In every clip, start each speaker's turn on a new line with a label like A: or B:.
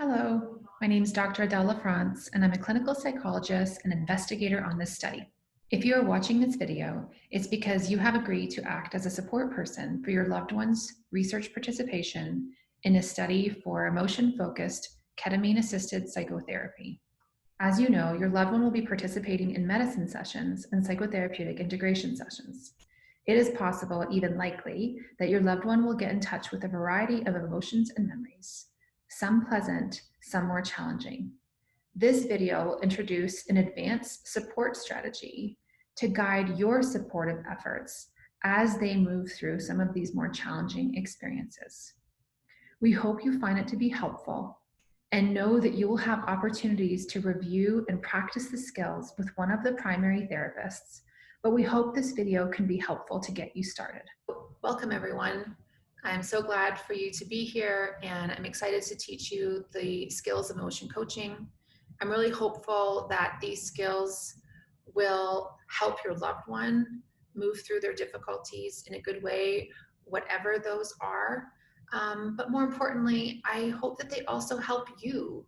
A: Hello, my name is Dr. Adele LaFrance, and I'm a clinical psychologist and investigator on this study. If you are watching this video, it's because you have agreed to act as a support person for your loved one's research participation in a study for emotion-focused ketamine-assisted psychotherapy. As you know, your loved one will be participating in medicine sessions and psychotherapeutic integration sessions. It is possible, even likely, that your loved one will get in touch with a variety of emotions and memories, some pleasant, some more challenging. This video will introduce an advanced support strategy to guide your supportive efforts as they move through some of these more challenging experiences. We hope you find it to be helpful and know that you will have opportunities to review and practice the skills with one of the primary therapists, but we hope this video can be helpful to get you started. Welcome, everyone. I'm so glad for you to be here, and I'm excited to teach you the skills of emotion coaching. I'm really hopeful that these skills will help your loved one move through their difficulties in a good way, whatever those are. But more importantly, I hope that they also help you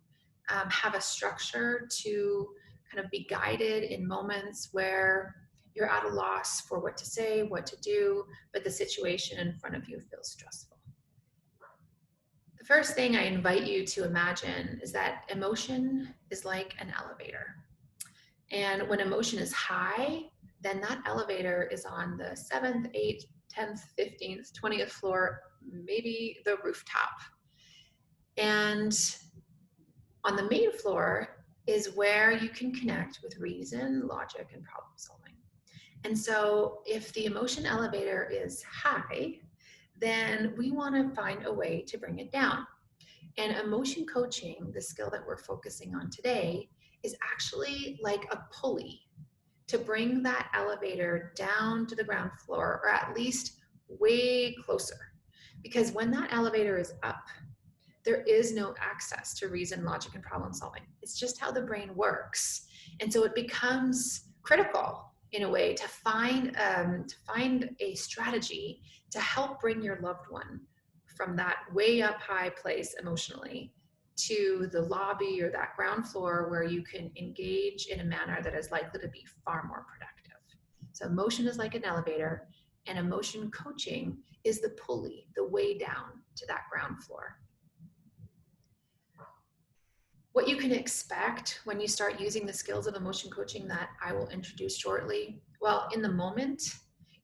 A: have a structure to kind of be guided in moments where you're at a loss for what to say, what to do, but the situation in front of you feels stressful. The first thing I invite you to imagine is that emotion is like an elevator. And when emotion is high, then that elevator is on the 7th, 8th, 10th, 15th, 20th floor, maybe the rooftop. And on the main floor is where you can connect with reason, logic, and problem solving. And so if the emotion elevator is high, then we want to find a way to bring it down. And emotion coaching, the skill that we're focusing on today, is actually like a pulley to bring that elevator down to the ground floor, or at least way closer. Because when that elevator is up, there is no access to reason, logic, and problem solving. It's just how the brain works. And so it becomes critical in a way to find a strategy to help bring your loved one from that way up high place emotionally to the lobby or that ground floor where you can engage in a manner that is likely to be far more productive. So emotion is like an elevator, and emotion coaching is the pulley, the way down to that ground floor. What you can expect when you start using the skills of emotion coaching that I will introduce shortly, well, in the moment,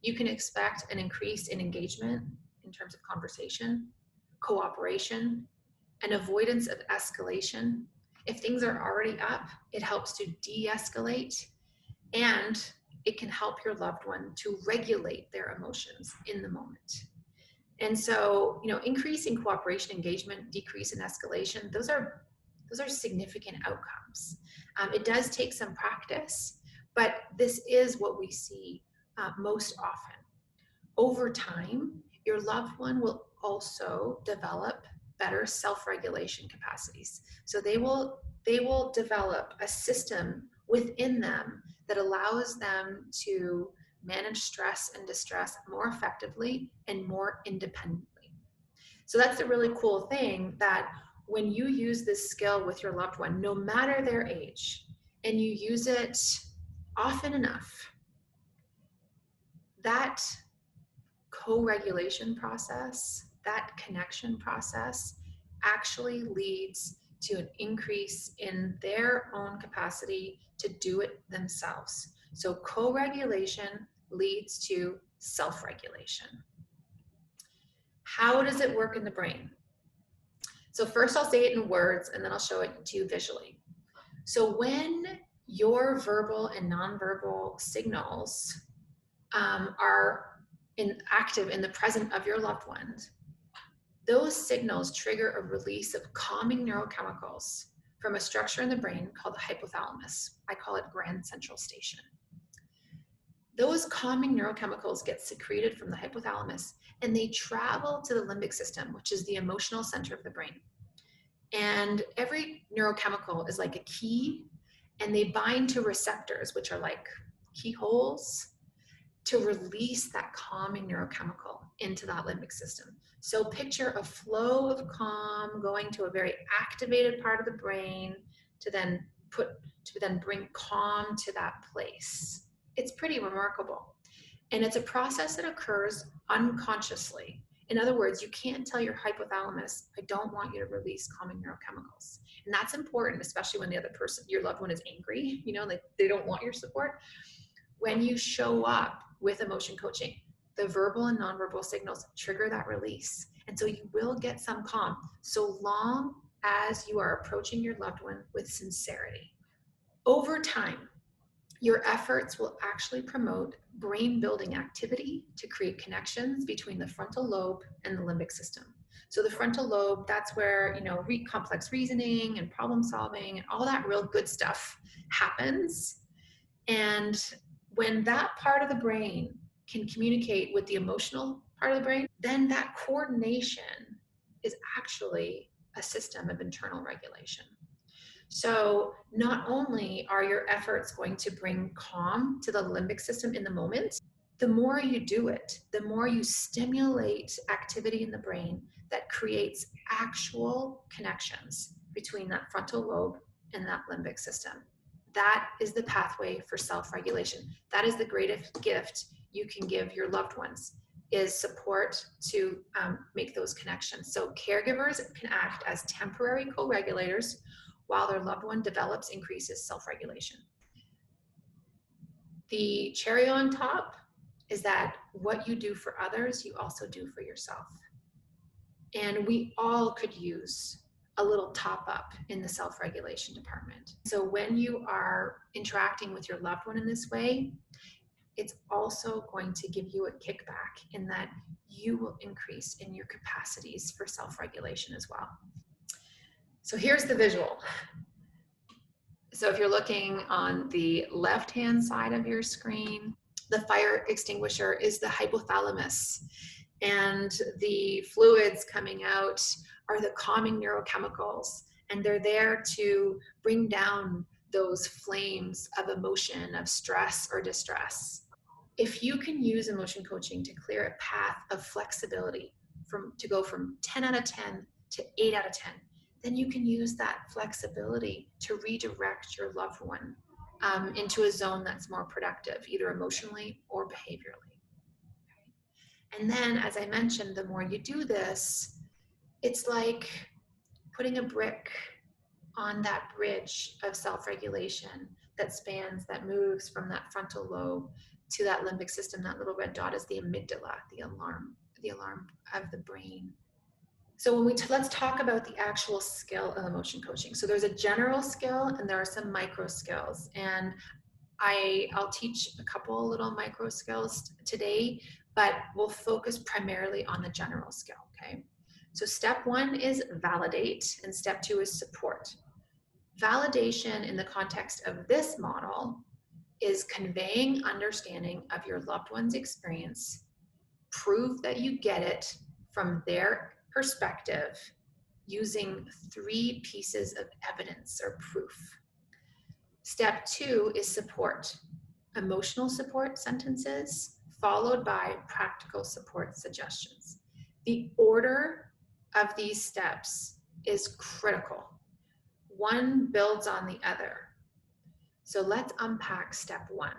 A: you can expect an increase in engagement in terms of conversation, cooperation, and avoidance of escalation. If things are already up, it helps to de-escalate, and it can help your loved one to regulate their emotions in the moment. And so, increasing cooperation, engagement, decrease in escalation, those are significant outcomes. It does take some practice, but this is what we see most often. Over time, your loved one will also develop better self-regulation capacities. So they will develop a system within them that allows them to manage stress and distress more effectively and more independently. So that's the really cool thing, that when you use this skill with your loved one, no matter their age, and you use it often enough, that co-regulation process, that connection process, actually leads to an increase in their own capacity to do it themselves. So co-regulation leads to self-regulation. How does it work in the brain? So first I'll say it in words, and then I'll show it to you visually. So when your verbal and nonverbal signals are active in the present of your loved ones, those signals trigger a release of calming neurochemicals from a structure in the brain called the hypothalamus. I call it Grand Central Station. Those calming neurochemicals get secreted from the hypothalamus, and they travel to the limbic system, which is the emotional center of the brain. And every neurochemical is like a key, and they bind to receptors, which are like keyholes. to release that calming neurochemical into that limbic system. So picture a flow of calm going to a very activated part of the brain to then bring calm to that place. It's pretty remarkable. And it's a process that occurs unconsciously. In other words, you can't tell your hypothalamus, I don't want you to release calming neurochemicals. And that's important, especially when the other person, your loved one, is angry, like they don't want your support. When you show up with emotion coaching, the verbal and nonverbal signals trigger that release. And so you will get some calm so long as you are approaching your loved one with sincerity. Over time, your efforts will actually promote brain building activity to create connections between the frontal lobe and the limbic system. So the frontal lobe, that's where, complex reasoning and problem solving and all that real good stuff happens. And when that part of the brain can communicate with the emotional part of the brain, then that coordination is actually a system of internal regulation. So not only are your efforts going to bring calm to the limbic system in the moment, the more you do it, the more you stimulate activity in the brain that creates actual connections between that frontal lobe and that limbic system. That is the pathway for self-regulation. That is the greatest gift you can give your loved ones, is support to make those connections. So caregivers can act as temporary co-regulators while their loved one develops, increases self-regulation. The cherry on top is that what you do for others, you also do for yourself. And we all could use a little top up in the self-regulation department. So when you are interacting with your loved one in this way, it's also going to give you a kickback in that you will increase in your capacities for self-regulation as well. So here's the visual. So if you're looking on the left-hand side of your screen, the fire extinguisher is the hypothalamus, and the fluids coming out are the calming neurochemicals, and they're there to bring down those flames of emotion, of stress or distress. If you can use emotion coaching to clear a path of flexibility to go from 10 out of 10 to 8 out of 10, then you can use that flexibility to redirect your loved one into a zone that's more productive, either emotionally or behaviorally. Okay? And then, as I mentioned, the more you do this, it's like putting a brick on that bridge of self-regulation that moves from that frontal lobe to that limbic system. That little red dot is the amygdala, the alarm of the brain. So let's talk about the actual skill of emotion coaching. So there's a general skill and there are some micro skills, and I'll teach a couple little micro skills today, but we'll focus primarily on the general skill. Okay. So step 1 is validate, and step 2 is support. Validation in the context of this model is conveying understanding of your loved one's experience, prove that you get it from their perspective using 3 pieces of evidence or proof. Step 2 is support, emotional support sentences followed by practical support suggestions. The order of these steps is critical. One builds on the other. So let's unpack step 1.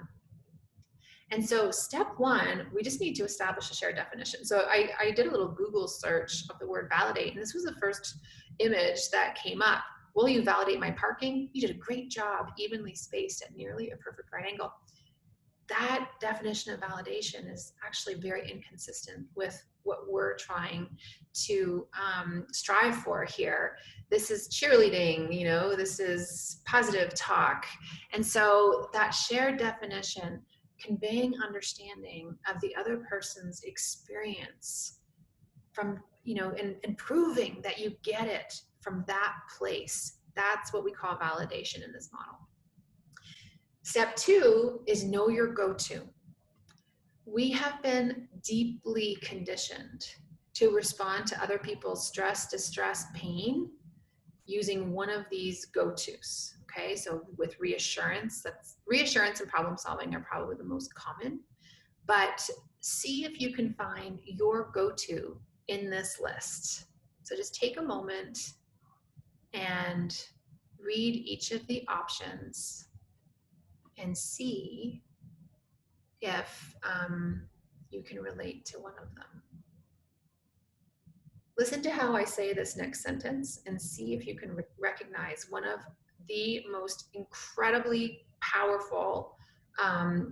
A: And so step 1, we just need to establish a shared definition. So I did a little Google search of the word validate, and this was the first image that came up. Will you validate my parking? You did a great job, evenly spaced at nearly a perfect right angle. That definition of validation is actually very inconsistent with what we're trying to strive for here. This is cheerleading, this is positive talk. And so that shared definition, conveying understanding of the other person's experience from, and proving that you get it from that place, that's what we call validation in this model. Step 2 is know your go-to. We have been deeply conditioned to respond to other people's stress, distress, pain using one of these go-tos. Okay, so with reassurance and problem solving are probably the most common. but see if you can find your go-to in this list. So just take a moment and read each of the options and see if you can relate to one of them. Listen to how I say this next sentence and see if you can recognize one of the most incredibly powerful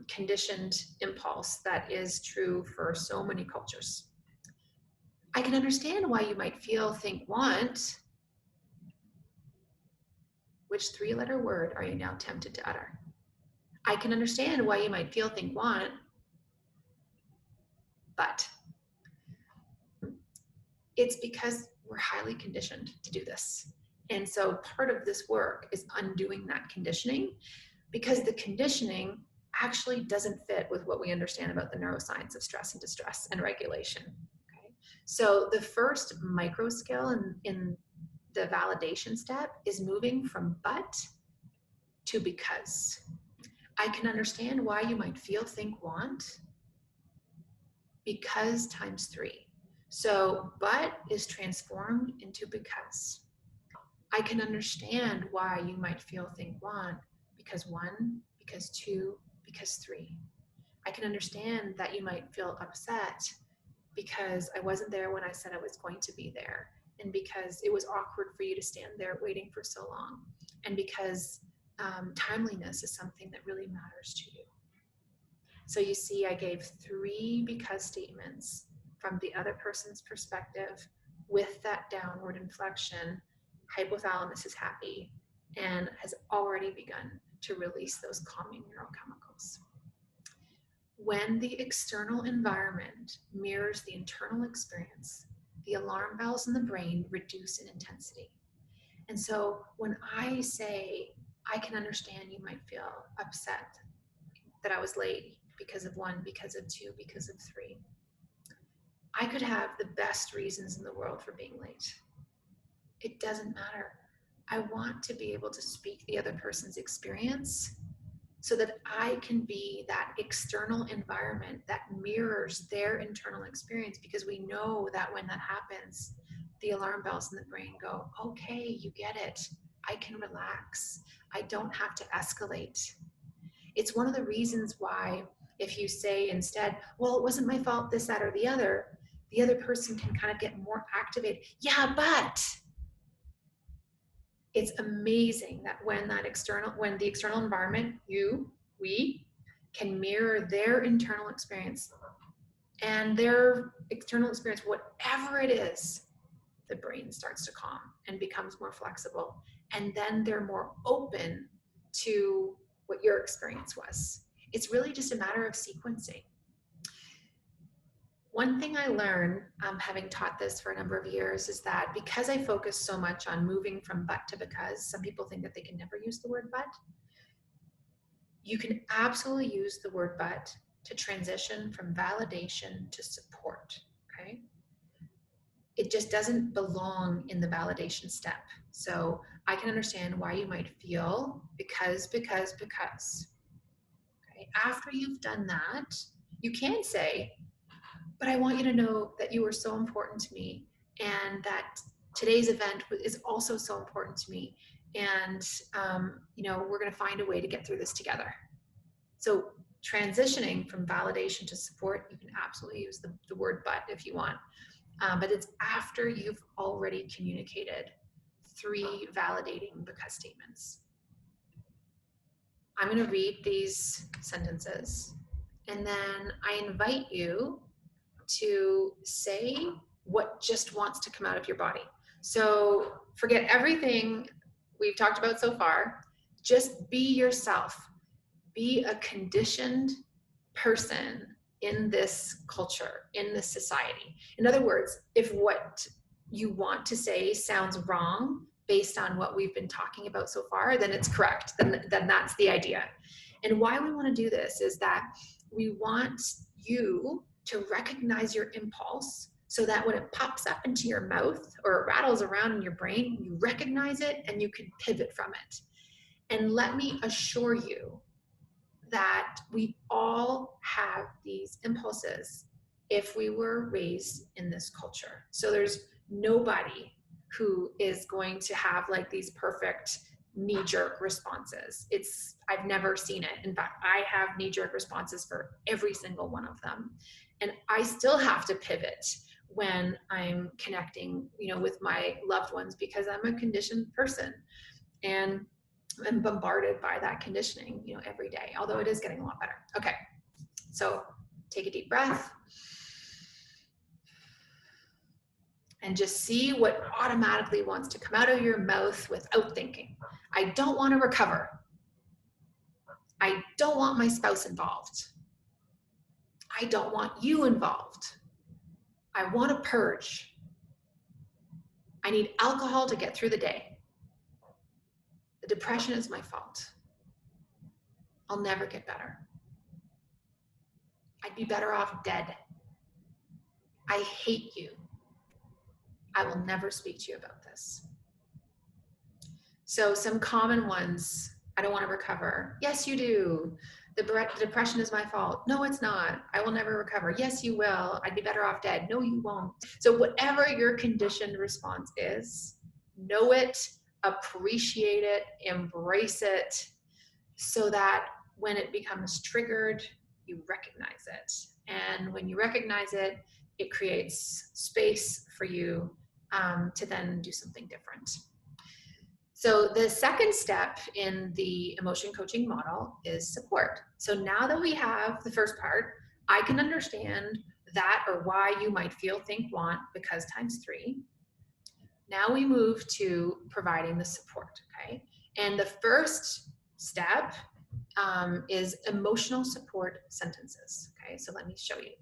A: conditioned impulse that is true for so many cultures. I can understand why you might feel, think, want. Which three-letter word are you now tempted to utter? I can understand why you might feel, think, want, but it's because we're highly conditioned to do this. And so part of this work is undoing that conditioning, because the conditioning actually doesn't fit with what we understand about the neuroscience of stress and distress and regulation. Okay? So the first micro skill in the validation step is moving from but to because. I can understand why you might feel, think, want, because times 3. So but is transformed into because. I can understand why you might feel, think, want, because 1, because 2, because 3. I can understand that you might feel upset because I wasn't there when I said I was going to be there, and because it was awkward for you to stand there waiting for so long, and because timeliness is something that really matters to you. So you see, I gave 3 because statements from the other person's perspective with that downward inflection. Hypothalamus is happy and has already begun to release those calming neurochemicals. When the external environment mirrors the internal experience, the alarm bells in the brain reduce in intensity. And so when I say, I can understand you might feel upset that I was late because of 1, because of 2, because of 3, I could have the best reasons in the world for being late. It doesn't matter. I want to be able to speak the other person's experience so that I can be that external environment that mirrors their internal experience, because we know that when that happens, the alarm bells in the brain go, okay, you get it. I can relax. I don't have to escalate. It's one of the reasons why if you say instead, well, it wasn't my fault, this, that, or the other person can kind of get more activated. Yeah, but it's amazing that when the external environment, we can mirror their internal experience, and their external experience, whatever it is, the brain starts to calm and becomes more flexible. And then they're more open to what your experience was. It's really just a matter of sequencing. One thing I learned, having taught this for a number of years, is that because I focus so much on moving from but to because, some people think that they can never use the word but. You can absolutely use the word but to transition from validation to support, okay? It just doesn't belong in the validation step. So I can understand why you might feel because. Okay? After you've done that, you can say, but I want you to know that you were so important to me, and that today's event is also so important to me, and we're going to find a way to get through this together. So transitioning from validation to support, you can absolutely use the word but if you want, but it's after you've already communicated 3 validating because statements. I'm going to read these sentences, and then I invite you to say what just wants to come out of your body. So forget everything we've talked about so far. Just be yourself. Be a conditioned person in this culture, in this society. In other words, if what you want to say sounds wrong based on what we've been talking about so far, then it's correct. Then that's the idea. And why we want to do this is that we want you to recognize your impulse, so that when it pops up into your mouth or it rattles around in your brain, you recognize it and you can pivot from it. And let me assure you that we all have these impulses if we were raised in this culture. So there's nobody who is going to have like these perfect knee-jerk responses. I've never seen it. In fact, I have knee-jerk responses for every single one of them. And I still have to pivot when I'm connecting, with my loved ones, because I'm a conditioned person. And I'm bombarded by that conditioning, every day, although it is getting a lot better. Okay, so take a deep breath and just see what automatically wants to come out of your mouth without thinking. I don't want to recover. I don't want my spouse involved. I don't want you involved. I want to purge. I need alcohol to get through the day. The depression is my fault. I'll never get better. I'd be better off dead. I hate you. I will never speak to you about this. So some common ones: I don't want to recover. Yes, you do. The depression is my fault. No, it's not. I will never recover. Yes, you will. I'd be better off dead. No, you won't. So whatever your conditioned response is, know it, appreciate it, embrace it, so that when it becomes triggered, you recognize it. And when you recognize it, it creates space for you to then do something different. So the second step in the emotion coaching model is support. So now that we have the first part, I can understand that, or why you might feel, think, want, because times 3. Now we move to providing the support, okay? And the first step is emotional support sentences, okay? So let me show you.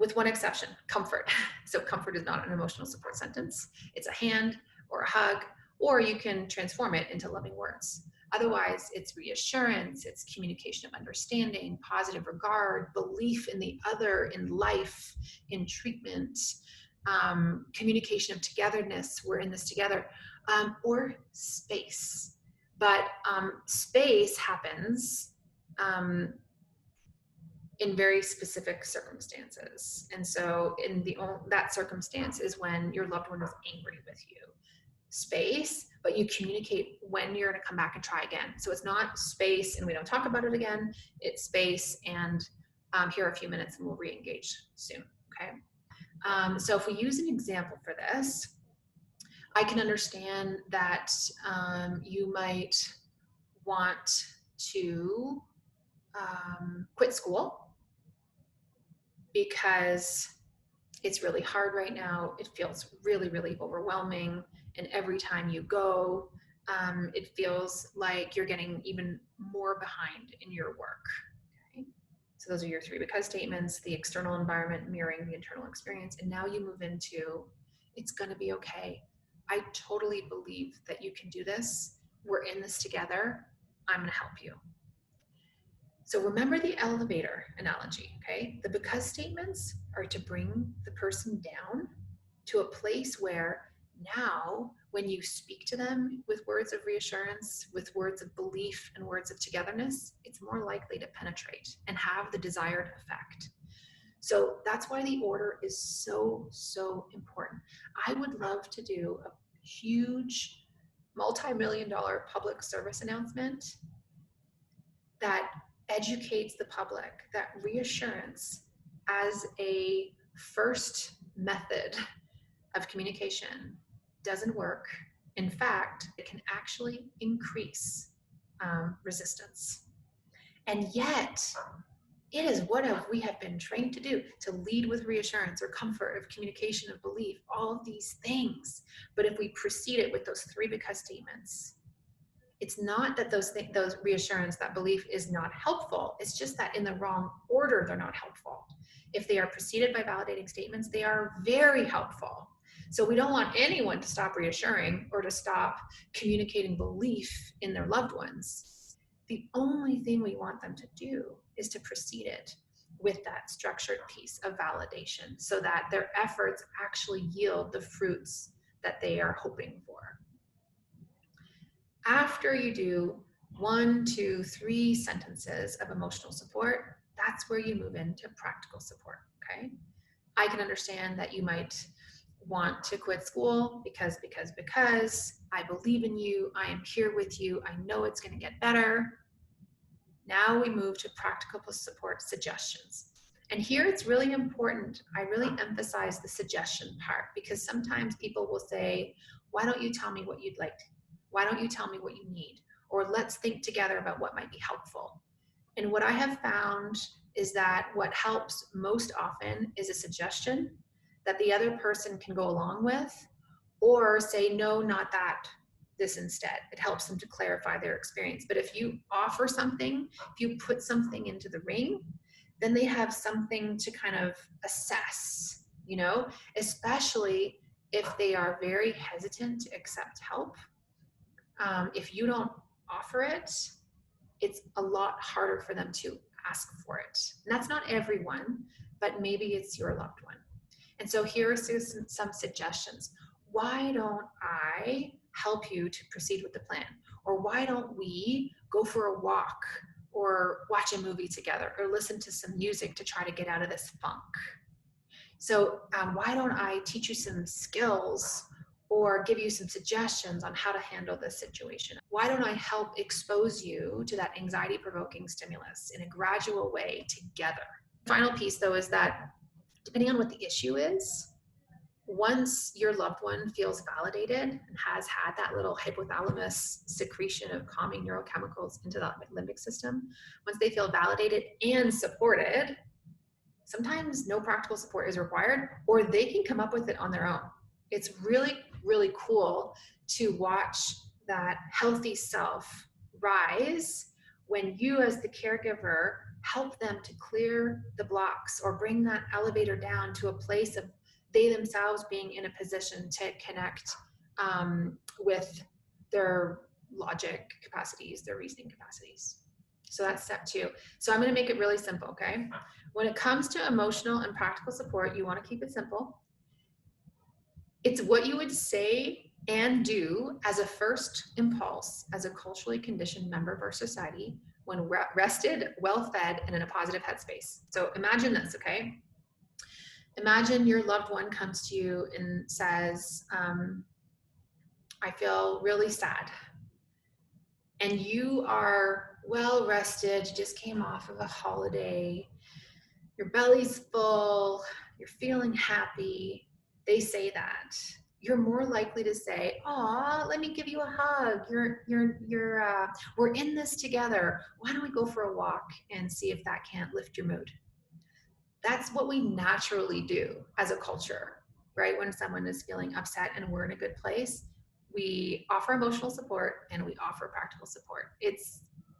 A: With one exception: comfort. So comfort is not an emotional support sentence. It's a hand or a hug, or you can transform it into loving words. Otherwise, it's reassurance, it's communication of understanding, positive regard, belief in the other, in life, in treatment, communication of togetherness, we're in this together, or space. But space happens in very specific circumstances. And so that circumstance is when your loved one is angry with you. Space, but you communicate when you're going to come back and try again. So it's not space and we don't talk about it again. It's space and here are a few minutes and we'll re-engage soon. Okay. So if we use an example for this, I can understand that you might want to quit school because it's really hard right now. It feels really, really overwhelming. And every time you go, it feels like you're getting even more behind in your work. Okay? So those are your 3 because statements: the external environment mirroring the internal experience. And now you move into, it's going to be okay. I totally believe that you can do this. We're in this together. I'm going to help you. So remember the elevator analogy, okay? The because statements are to bring the person down to a place where now when you speak to them with words of reassurance, with words of belief and words of togetherness, it's more likely to penetrate and have the desired effect. So that's why the order is so, so important. I would love to do a huge multi-million-dollar public service announcement that educates the public that reassurance as a first method of communication doesn't work. In fact, it can actually increase resistance. And yet, it is what we have been trained to do, to lead with reassurance or comfort, of communication, of belief, all of these things. But if we precede it with those 3 because statements, it's not that those reassurance, that belief is not helpful. It's just that in the wrong order, they're not helpful. If they are preceded by validating statements, they are very helpful. So we don't want anyone to stop reassuring or to stop communicating belief in their loved ones. The only thing we want them to do is to precede it with that structured piece of validation so that their efforts actually yield the fruits that they are hoping for. After you do 1, 2, 3 sentences of emotional support, that's where you move into practical support, okay? I can understand that you might want to quit school because I believe in you, I am here with you, I know it's going to get better. Now we move to practical support suggestions. And here it's really important. I really emphasize the suggestion part because sometimes people will say, why don't you tell me what you'd like? Why don't you tell me what you need? Or let's think together about what might be helpful. And what I have found is that what helps most often is a suggestion that the other person can go along with or say, no, not that, this instead. It helps them to clarify their experience. But if you offer something, if you put something into the ring, then they have something to kind of assess, you know, especially if they are very hesitant to accept help. If you don't offer it, it's a lot harder for them to ask for it. And that's not everyone, but maybe it's your loved one. And so here are some suggestions. Why don't I help you to proceed with the plan? Or why don't we go for a walk or watch a movie together or listen to some music to try to get out of this funk? So why don't I teach you some skills or give you some suggestions on how to handle this situation? Why don't I help expose you to that anxiety provoking stimulus in a gradual way together? Final piece though is that depending on what the issue is, once your loved one feels validated and has had that little hypothalamus secretion of calming neurochemicals into the limbic system, once they feel validated and supported, sometimes no practical support is required, or they can come up with it on their own. It's really, really cool to watch that healthy self rise when you, as the caregiver, help them to clear the blocks or bring that elevator down to a place of they themselves being in a position to connect with their logic capacities, their reasoning capacities. So that's step 2. So I'm going to make it really simple, okay? When it comes to emotional and practical support, you want to keep it simple. It's what you would say and do as a first impulse as a culturally conditioned member of our society when rested, well-fed, and in a positive headspace. So imagine this, okay? Imagine your loved one comes to you and says, I feel really sad. And you are well rested, you just came off of a holiday, your belly's full, you're feeling happy. They say that. You're more likely to say, "Aw, let me give you a hug. We're in this together. Why don't we go for a walk and see if that can't lift your mood?" That's what we naturally do as a culture, right? When someone is feeling upset and we're in a good place, we offer emotional support and we offer practical support.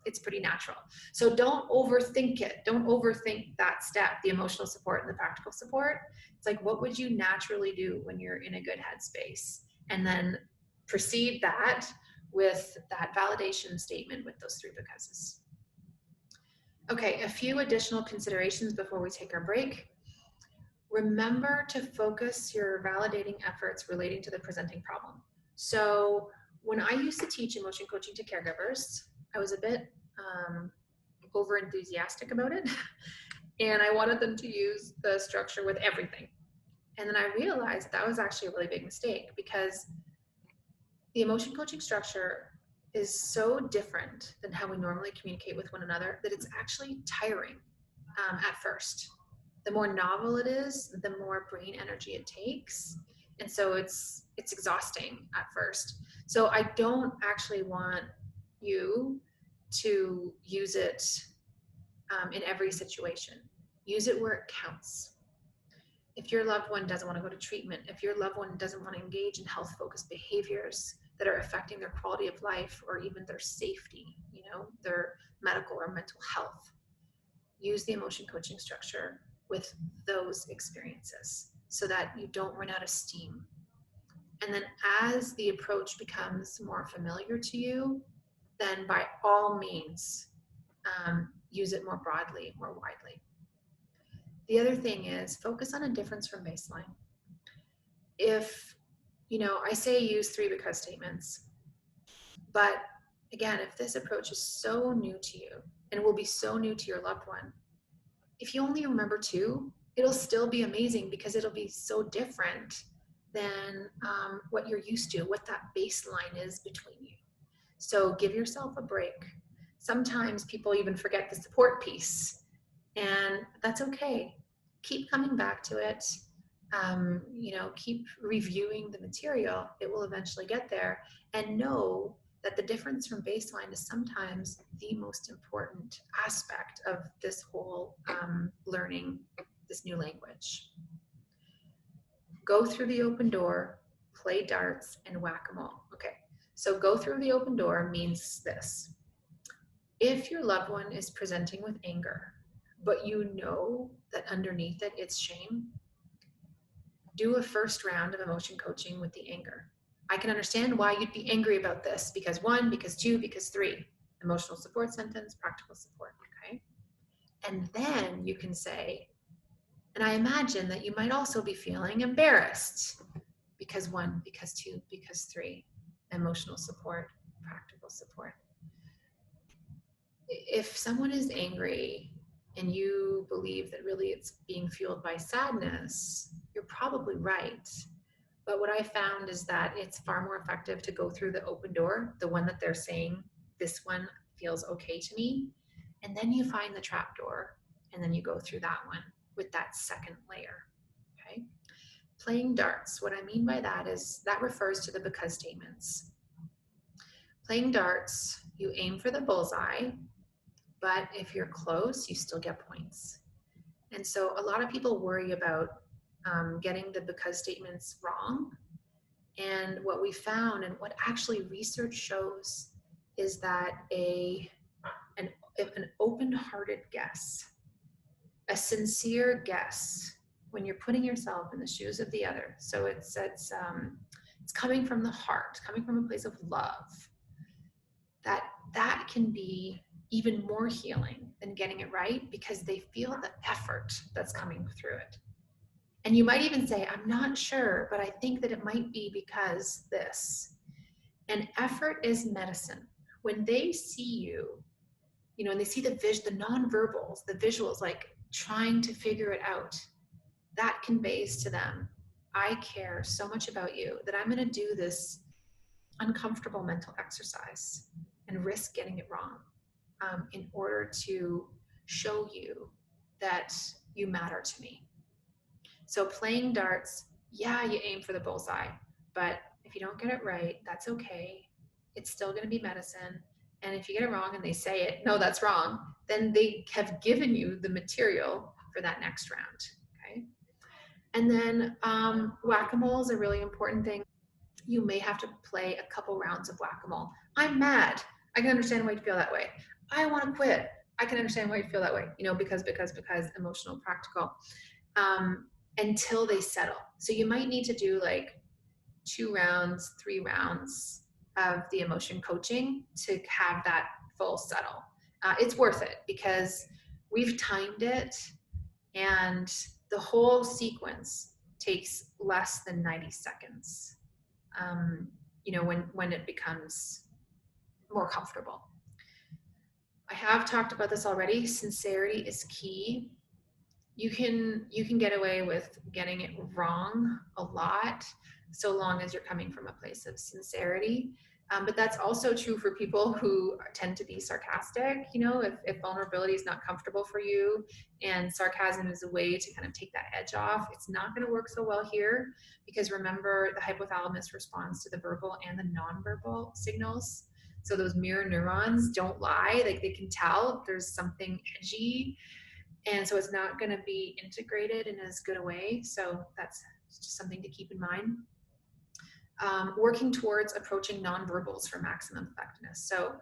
A: It's pretty natural. So don't overthink it. Don't overthink that step, the emotional support and the practical support. It's like, what would you naturally do when you're in a good headspace? And then precede that with that validation statement with those 3 becauses. Okay, a few additional considerations before we take our break. Remember to focus your validating efforts relating to the presenting problem. So when I used to teach emotion coaching to caregivers, I was a bit over enthusiastic about it. And I wanted them to use the structure with everything. And then I realized that was actually a really big mistake because the emotion coaching structure is so different than how we normally communicate with one another that it's actually tiring at first. The more novel it is, the more brain energy it takes. And so it's exhausting at first. So I don't actually want you to use it in every situation. Use it where it counts. If your loved one doesn't want to go to treatment, if your loved one doesn't want to engage in health-focused behaviors that are affecting their quality of life or even their safety, you know, their medical or mental health, use the emotion coaching structure with those experiences so that you don't run out of steam. And then as the approach becomes more familiar to you, then by all means, use it more broadly, more widely. The other thing is focus on a difference from baseline. If, you know, I say use 3 because statements, but Again, if this approach is so new to you and will be so new to your loved one, if you only remember two, it'll still be amazing because it'll be so different than what you're used to, what that baseline is between you. So give yourself a break. Sometimes people even forget the support piece, and that's okay. Keep coming back to it. Keep reviewing the material. It will eventually get there. And know that the difference from baseline is sometimes the most important aspect of this whole learning this new language. Go through the open door, play darts, and whack-a-mole. Okay, so go through the open door means this. If your loved one is presenting with anger, but you know that underneath it, it's shame, do a first round of emotion coaching with the anger. I can understand why you'd be angry about this because 1, because 2, because 3. Emotional support sentence, practical support, okay? And then you can say, and I imagine that you might also be feeling embarrassed because 1, because 2, because 3. Emotional support, practical support. If someone is angry and you believe that really it's being fueled by sadness, you're probably right. But what I found is that it's far more effective to go through the open door, the one that they're saying, this one feels okay to me. And then you find the trap door, and then you go through that one with that second layer. Okay. Playing darts. What I mean by that is that refers to the because statements. Playing darts, you aim for the bullseye, but if you're close, you still get points. And so a lot of people worry about getting the because statements wrong. And what we found, and what actually research shows, is that an open-hearted guess, a sincere guess, when you're putting yourself in the shoes of the other, so it's coming from the heart, coming from a place of love, that can be even more healing than getting it right because they feel the effort that's coming through it. And you might even say, I'm not sure, but I think that it might be because this. And effort is medicine. When they see you, and they see the nonverbals, the visuals, like trying to figure it out, that conveys to them, I care so much about you that I'm going to do this uncomfortable mental exercise and risk getting it wrong in order to show you that you matter to me. So playing darts, yeah, you aim for the bullseye, but if you don't get it right, that's okay. It's still going to be medicine. And if you get it wrong and they say it, no, that's wrong, then they have given you the material for that next round. Okay. And then whack-a-mole is a really important thing. You may have to play a couple rounds of whack-a-mole. I'm mad. I can understand why you feel that way. I want to quit. I can understand why you feel that way. Because emotional, practical. Until they settle. So you might need to do like 2 rounds, 3 rounds of the emotion coaching to have that full settle. It's worth it because we've timed it, and the whole sequence takes less than 90 seconds. When it becomes more comfortable. I have talked about this already. Sincerity is key. You can get away with getting it wrong a lot so long as you're coming from a place of sincerity. But that's also true for people who tend to be sarcastic. If vulnerability is not comfortable for you and sarcasm is a way to kind of take that edge off, it's not going to work so well here because remember, the hypothalamus responds to the verbal and the nonverbal signals. So those mirror neurons don't lie. Like they can tell there's something edgy. And so it's not going to be integrated in as good a way. So that's just something to keep in mind. Working towards approaching nonverbals for maximum effectiveness. So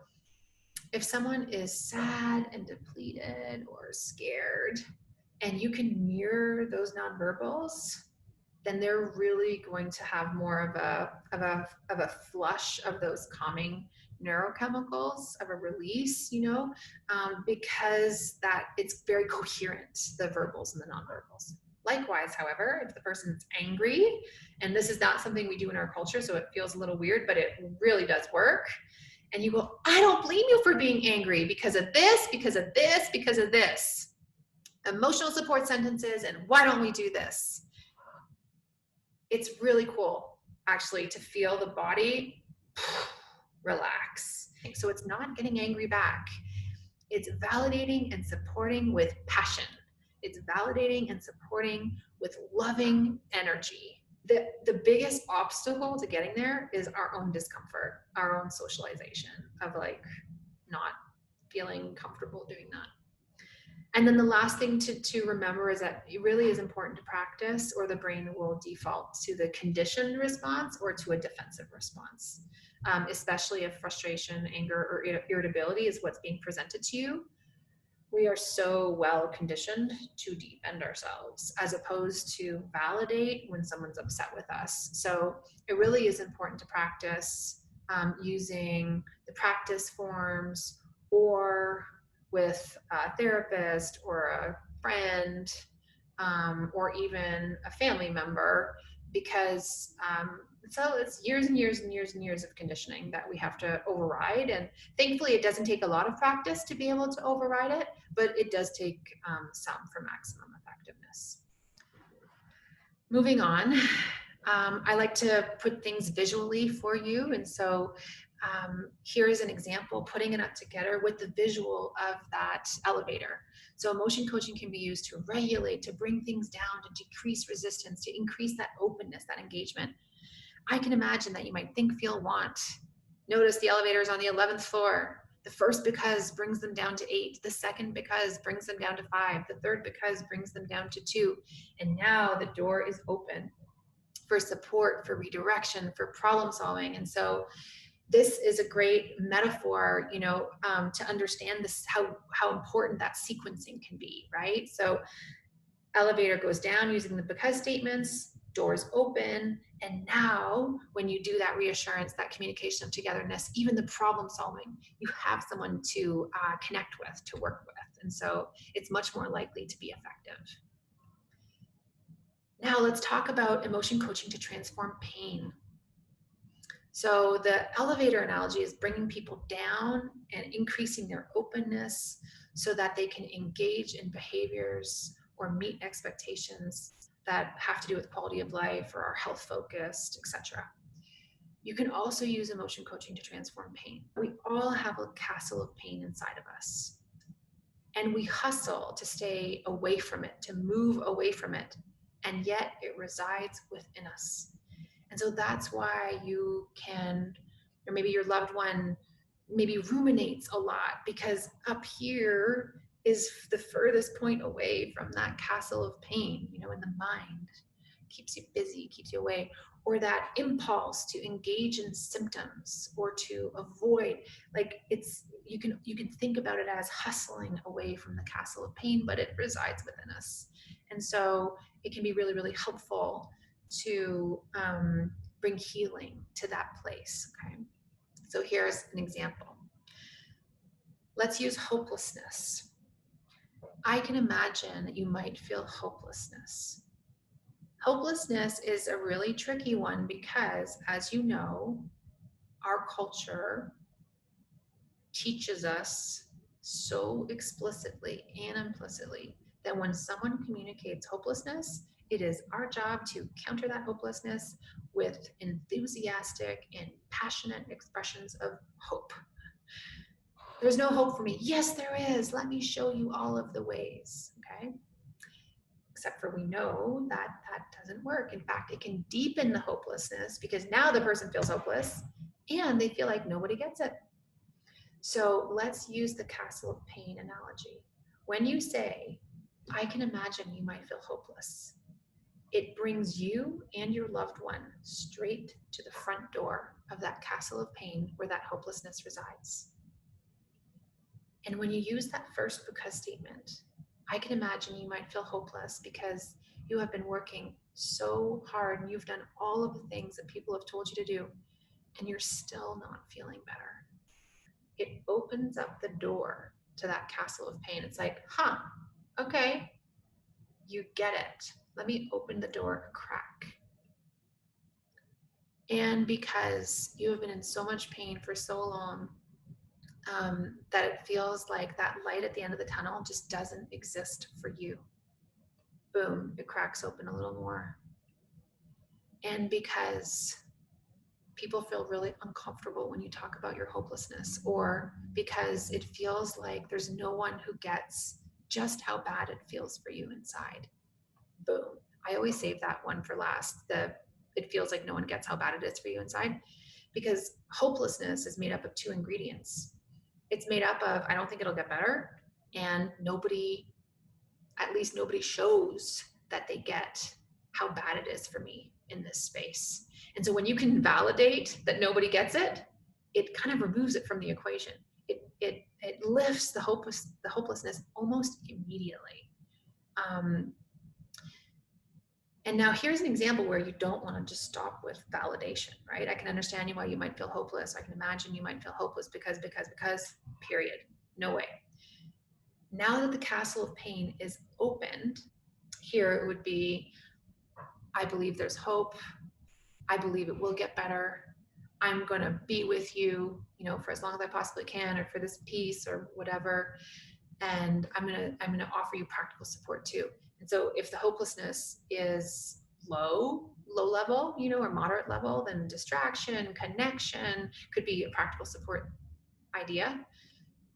A: if someone is sad and depleted or scared, and you can mirror those nonverbals, then they're really going to have more of a flush of those calming neurochemicals, of a release, because that it's very coherent, the verbals and the nonverbals. Likewise, however, if the person's angry, and this is not something we do in our culture, so it feels a little weird, but it really does work. And you go, I don't blame you for being angry because of this, because of this, because of this. Emotional support sentences, and why don't we do this? It's really cool, actually, to feel the body relax. So it's not getting angry back. It's validating and supporting with passion. It's validating and supporting with loving energy. The biggest obstacle to getting there is our own discomfort, our own socialization of like not feeling comfortable doing that. And then the last thing to remember is that it really is important to practice, or the brain will default to the conditioned response or to a defensive response, especially if frustration, anger, or irritability is what's being presented to you. We are so well conditioned to defend ourselves as opposed to validate when someone's upset with us. So it really is important to practice using the practice forms, or with a therapist or a friend, or even a family member, because so it's years and years and years and years of conditioning that we have to override. And thankfully, it doesn't take a lot of practice to be able to override it, but it does take some for maximum effectiveness. Moving on, I like to put things visually for you. And so here is an example, putting it up together with the visual of that elevator. So emotion coaching can be used to regulate, to bring things down, to decrease resistance, to increase that openness, that engagement. I can imagine that you might think, feel, want. Notice the elevator is on the 11th floor. The first because brings them down to 8. The second because brings them down to 5. The third because brings them down to 2. And now the door is open for support, for redirection, for problem solving. And so this is a great metaphor, to understand this, how important that sequencing can be, right? So elevator goes down using the because statements, doors open, and now when you do that reassurance, that communication of togetherness, even the problem solving, you have someone to connect with, to work with. And so it's much more likely to be effective. Now let's talk about emotion coaching to transform pain. So the elevator analogy is bringing people down and increasing their openness so that they can engage in behaviors or meet expectations that have to do with quality of life or are health focused, etc. You can also use emotion coaching to transform pain. We all have a castle of pain inside of us, and we hustle to stay away from it, to move away from it, and yet it resides within us. And so that's why you can, or maybe your loved one maybe ruminates a lot, because up here is the furthest point away from that castle of pain, in the mind. Keeps you busy, keeps you away. Or that impulse to engage in symptoms or to avoid, like you can think about it as hustling away from the castle of pain, but it resides within us. And so it can be really, really helpful to bring healing to that place. Okay, so here's an example. Let's use hopelessness. I can imagine that you might feel hopelessness. Hopelessness is a really tricky one because, as you know, our culture teaches us so explicitly and implicitly that when someone communicates hopelessness, it is our job to counter that hopelessness with enthusiastic and passionate expressions of hope. There's no hope for me. Yes, there is. Let me show you all of the ways. Okay. Except for we know that that doesn't work. In fact, it can deepen the hopelessness because now the person feels hopeless and they feel like nobody gets it. So let's use the castle of pain analogy. When you say, I can imagine you might feel hopeless, it brings you and your loved one straight to the front door of that castle of pain where that hopelessness resides. And when you use that first because statement, I can imagine you might feel hopeless because you have been working so hard and you've done all of the things that people have told you to do, and you're still not feeling better. It opens up the door to that castle of pain. It's like, okay, you get it. Let me open the door a crack. and because you have been in so much pain for so long that it feels like that light at the end of the tunnel just doesn't exist for you. Boom, it cracks open a little more. And because people feel really uncomfortable when you talk about your hopelessness, or because it feels like there's no one who gets just how bad it feels for you inside. Boom. I always save that one for last. It feels like no one gets how bad it is for you inside, because hopelessness is made up of two ingredients. It's made up of, I don't think it'll get better, and at least nobody shows that they get how bad it is for me in this space. And so when you can validate that nobody gets it, it kind of removes it from the equation. It lifts the hopelessness almost immediately. And now here's an example where you don't want to just stop with validation, right? I can understand why you might feel hopeless. I can imagine you might feel hopeless because, period. No way. Now that the castle of pain is opened, here it would be, I believe there's hope. I believe it will get better. I'm going to be with you, for as long as I possibly can, or for this piece or whatever. And I'm going to offer you practical support too. And so if the hopelessness is low level, or moderate level, then distraction, connection could be a practical support idea.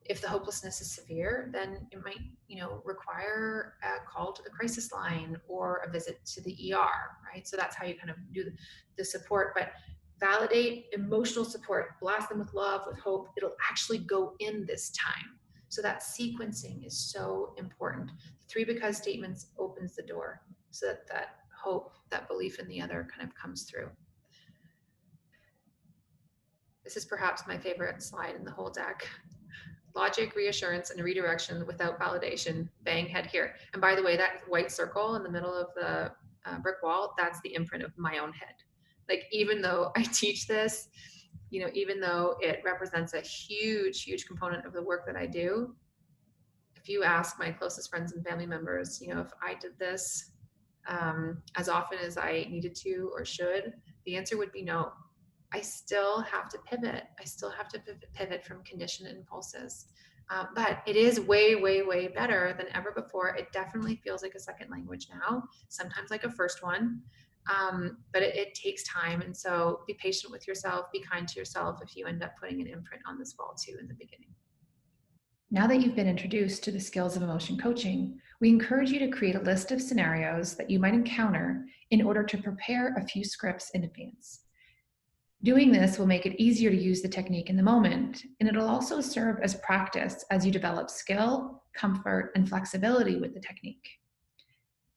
A: If the hopelessness is severe, then it might, require a call to the crisis line or a visit to the ER, right? So that's how you kind of do the support. But validate emotional support, blast them with love, with hope. It'll actually go in this time. So that sequencing is so important. The 3 because statements opens the door so that hope, that belief in the other kind of comes through. This is perhaps my favorite slide in the whole deck. Logic, reassurance, and redirection without validation. Bang, head here. And by the way, that white circle in the middle of the brick wall, that's the imprint of my own head. Like, even though I teach this, even though it represents a huge, huge component of the work that I do, if you ask my closest friends and family members, if I did this as often as I needed to or should, the answer would be no. I still have to pivot. I still have to pivot from conditioned impulses. But it is way, way, way better than ever before. It definitely feels like a second language now, sometimes like a first one. But it takes time. And so be patient with yourself, be kind to yourself if you end up putting an imprint on this wall too in the beginning. Now that you've been introduced to the skills of emotion coaching, we encourage you to create a list of scenarios that you might encounter in order to prepare a few scripts in advance. Doing this will make it easier to use the technique in the moment, and it'll also serve as practice as you develop skill, comfort, and flexibility with the technique.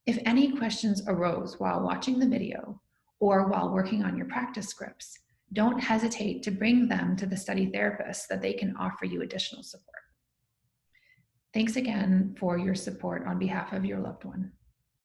A: If any questions arose while watching the video or while working on your practice scripts, don't hesitate to bring them to the study therapist so that they can offer you additional support. Thanks again for your support on behalf of your loved one.